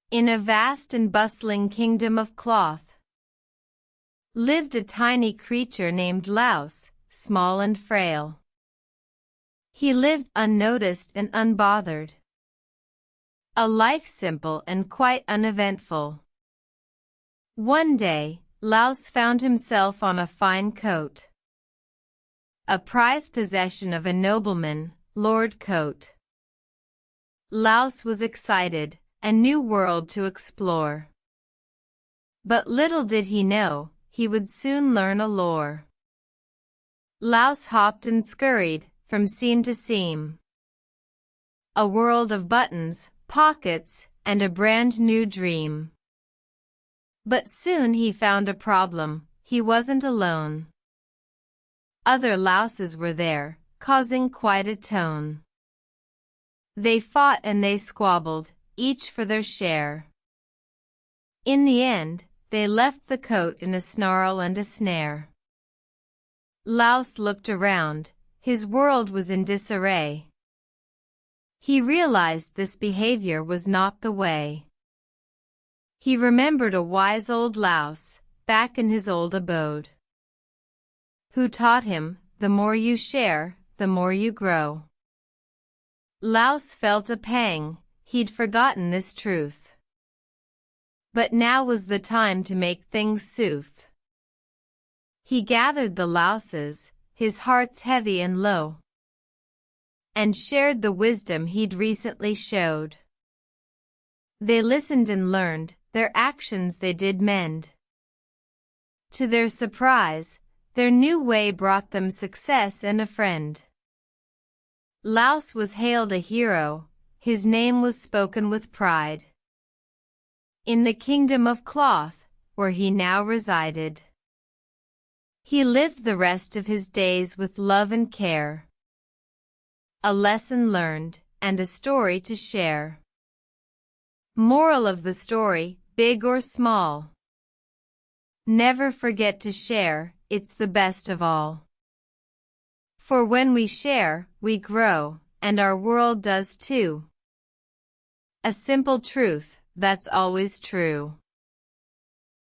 In a vast and bustling kingdom of cloth lived a tiny creature named Louse, small and frail. He lived unnoticed and unbothered, a life simple and quite uneventful. One day, Louse found himself on a fine coat, a prized possession of a nobleman, Lord Coat. Louse was excited, a new world to explore. But little did he know, he would soon learn a lore. Louse hopped and scurried, from seam to seam. A world of buttons, pockets, and a brand new dream. But soon he found a problem, he wasn't alone. Other louses were there, causing quite a tone. They fought and they squabbled, each for their share. In the end, they left the coat in a snarl and a snare. Louse looked around, his world was in disarray. He realized this behavior was not the way. He remembered a wise old louse, back in his old abode, who taught him, the more you share, the more you grow. Louse felt a pang, he'd forgotten this truth. But now was the time to make things sooth. He gathered the louses, his heart's heavy and low, and shared the wisdom he'd recently showed. They listened and learned, their actions they did mend. To their surprise, their new way brought them success and a friend. Louse was hailed a hero, his name was spoken with pride, in the kingdom of cloth, where he now resided. He lived the rest of his days with love and care, a lesson learned, and a story to share. Moral of the story, big or small, never forget to share, it's the best of all. For when we share, we grow, and our world does too. A simple truth, that's always true.